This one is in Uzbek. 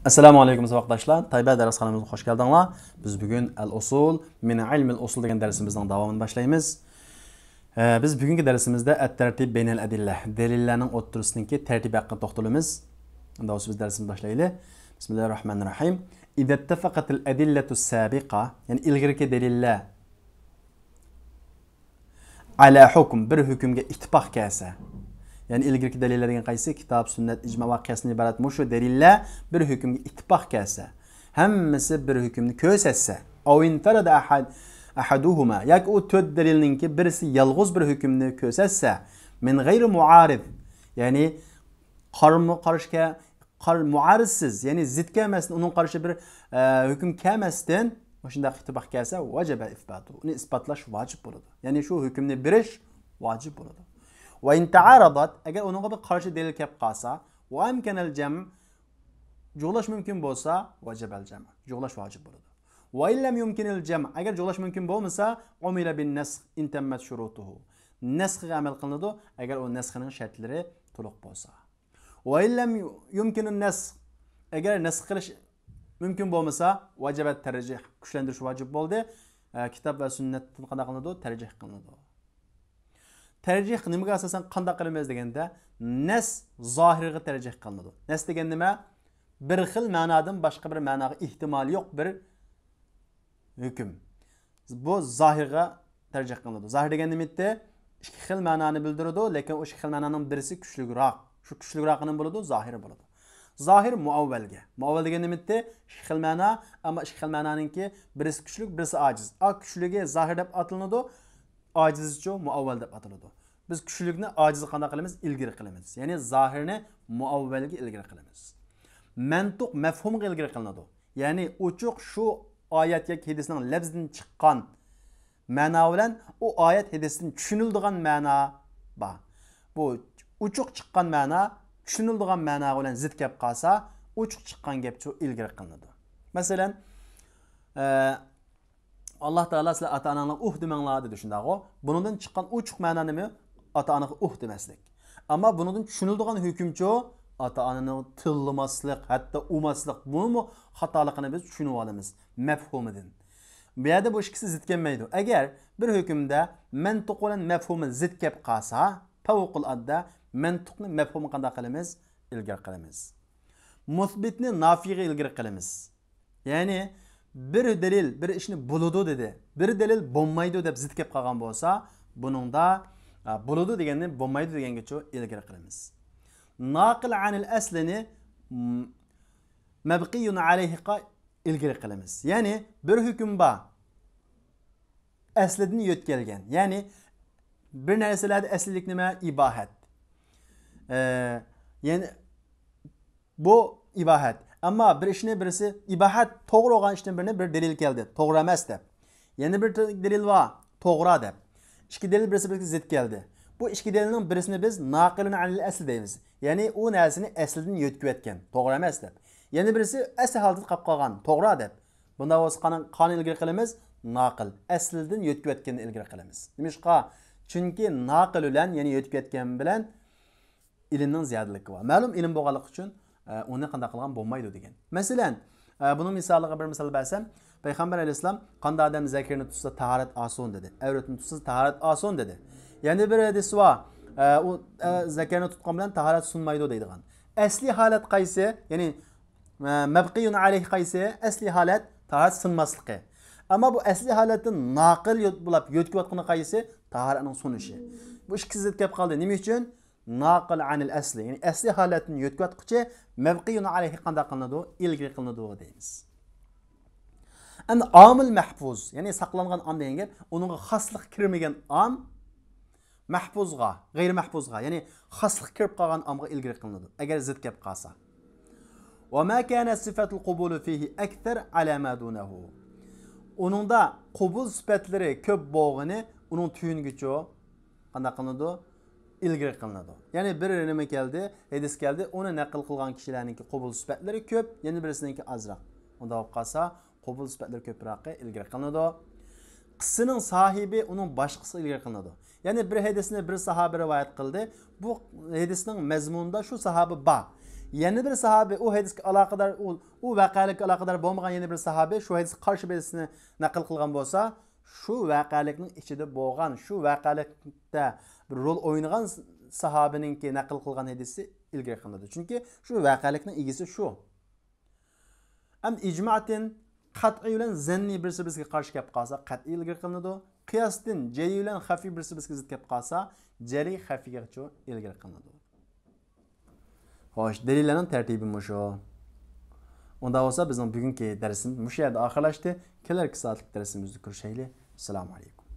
Assalomu alaykum saboqdoshlar. Tayba darsxonamizga xush keldinglar. Biz bugun al-usul min ilm al-usul degan darsimizning davomini boshlaymiz. Biz bugungi darsimizda at-tartib baynal adilla, dalillarning o'ttirisindagi tartib haqida to'xtalamiz. Unda biz darsimizni boshlaylik. Bismillahirrohmanirrohim. Idza ittafaqat al-adillatu as-sabiqa, ya'ni ilgirki dalillar ala hukm bir hukmga ittifoq kelsa. Yani ilgirki deliller degan qaysi kitob, sunnat, ijmo va qiyosdan iborat mushu delillar bir hukmga ittifoq kelsa, hammasi bir hukmni ko'rsatsa, aw infarada ahaduhuma, yoki u to'rt dalilninki birisi yolg'iz bir hukmni ko'rsatsa, min g'ayri muarid, ya'ni muaridsiz, ya'ni zid kelmasdan, uning qarashi bir hukm kelmasdan shunday ittifoq kelsa, vajaba isbatu, uni isbotlash vojib bo'ladi. Ya'ni shu hukmni berish vojib bo'ladi. وإن تعارضت أجر ونقبل قرش دليل كيف قاسا وأمكن الجمع جغلش ممكن بوسا وجب الجمع جغلش واجب برضه وإن لم يمكن الجمع أجر جغلش ممكن بومسا عمل بالنسخ إن تمت شروطه نسخ عمل قلنا أجر النسخ شرطلره طلق بوسا وإن لم يمكن النسخ أجر نسخ ممكن بومسا وجب الترجيح كشلندرش واجب بولده كتاب وسنة قلنا ترجيح قلنا tercih nimaga asosan qanday qilamiz deganda nas zohiriga tercih qilinadi. Nas degan nima? Bir xil ma'nodan boshqa bir ma'noga ehtimoli yo'q bir hukm. Bu zohirga tercih qilinadi. Zohir degan nima edi? Ikki xil ma'noni bildiradi, lekin o'sha xil ma'noning birisi kuchliroq. Shu kuchliroqning bo'ladi, zohiri bo'ladi. Zohir muavvalga. Muavval degan nima edi? Ikki xil ma'no, ammo ikki xil ma'noninki birisi kuchli, birisi ojiz. Kuchligi zohir deb ataladi. Acizço muavval deb ataladi. Biz kuchlikni ojizni qanday qilamiz? Ilgari qilamiz. Ya'ni zohirni muavvalga ilgari qilamiz. Mantuq mafhumga ilgari qilinadi. Ya'ni uchuq shu oyat yoki hadisning lafzidan chiqqan ma'no bilan u oyat hadisdan tushuniladigan ma'no bor. Bu uchuq chiqqan ma'no tushuniladigan ma'no bilan zid gap qolsa, uchuq chiqqan gapcha ilgari qilinadi. Masalan, Allah Teala sizlar ata-onanglarga demanglar dedi shunday-ku. Bundan chiqqan uchuq ma'no nima? Ata-onaga demaslik. Ammo bundan tushuniladigan hukmchi ata-onani tillamaslik, hatto umaslik. Buni xatoligini biz tushunib olamiz mafhumidan. Bu yerda bu ikkisi zid kelmaydi. Agar bir hukmda mantiq bilan mafhumi zid kelib qolsa, favqul adda mantiqni mafhumi qanday qilamiz? Ilgari qilamiz. Musbitni nafiga ilgari qilamiz. Ya'ni bir delil bir ishni bo'ladi dedi. Bir delil bo'lmaydi deb zid kelib qolgan bo'lsa, buningda bo'ladi deganni bo'lmaydi degangacha ilgari qilamiz. Naqil anil aslini mabqiyun alayhiqa ilgari qilamiz. Ya'ni bir hukm bor. Aslidan yetkelgan. Ya'ni bir narsalarda aslilik nima? Ibohat. Ya'ni bu ibohat. Amma bir ishni birisi ibohat to'g'ri bo'lgan ishdan birini bir dalil keldi. To'g'ri emas deb. Yana bir dalil bor, to'g'ri deb. Ikki dalil birisi-biriga zid keldi. Bu ikki dalilning birisini biz naqilun anil asl deymiz. Ya'ni u narsani aslidan yo'tkib etgan, to'g'ri emas deb. Yana birisi asl holda qolib qolgan, to'g'ri deb. Bunda o'zi qani ilgari qilamiz? Naqil, aslidan yo'tkib etganni ilgari qilamiz. Nimishqa? Chunki naqil bilan, ya'ni yo'tkib etgan bilan ilmning ziyodaligi bor. Ma'lum ilm bo'lganligi uchun uni qanday qilgan bo'lmaydi degan. Masalan, buning misoliga bir misol bersam, Payg'ambar alayhisalom qanday odam zakarni tutsa tahorat oson dedi. Avratni tutsa tahorat oson dedi. Ya'ni bir hadis bor, u zakarni tutgan bilan tahorat sunmaydi deydigan. Asli holat qaysi? Ya'ni mabqiyun alayhi qaysi? Asli holat tahorat sunmasligi. Ammo bu asli holatni naqil bo'lib yo'tkiyotgani qaysi? Tahoratning sunishi. Bu ikkisi zid kelib qoldi. Nima uchun? Naqil anil asli, ya'ni asli holatni yo'tkatqichi mavqiyun alayhi qanday qilinadi? Ilgari qilinadi deymiz. Endi amil mahfuz, ya'ni saqlangan am degan gap, uningga xoslik kirmagan am mahfuzga, g'ayri mahfuzga, ya'ni xoslik kirib qolgan amga ilgari qilinadi. Agar zid kelib qolsa. Wa ma kana sifatul qubul fihi akthar ala ma dunahu. Uningda qubul sifatlari ko'p bo'lgani, uning tuyungicha qanday qilinadi? İlgari qilinadi. Ya'ni bir nima keldi, hadis keldi, uni naql qilgan kishilarning qabul sifatlari ko'p, yana birisininki azroq. Unda olib qolsa, qabul sifatlari ko'proq ilgari qilinadi. Qissaning sahibi uning boshqasi ilgari qilinadi. Ya'ni bir hadisni bir sahoba rivoyat qildi, bu hadisning mazmunida shu sahoba bor. Yeni bir sahabe o hadisga aloqador u voqealikka aloqador bo'lmagan yana bir sahabe shu hadis qarshi hadisni naql qilgan bo'lsa, shu voqealikning ichida bo'lgan, shu voqealikda bir rol o'ynagan sahabeninki naql qilgan hadisi ilgari qilinadi. Chunki shu voqealikning egasi shu. Am ijma'tin qat'iy bilan zanni birisi bizga qarshi kelib qolsa, qat'iy ilgari qilinadi. Qiyosdan jali bilan xafiy birisi bizga zid kelib qolsa, jali xafiygacha ilgari qilinadi. Xo'sh, dalillarning tartibi mushu. Unda olsa bizning bugungi darsimiz mushu yerda oxirlashdi. Kelarki soatlik darsimizni ko'rishaylik. Assalomu alaykum.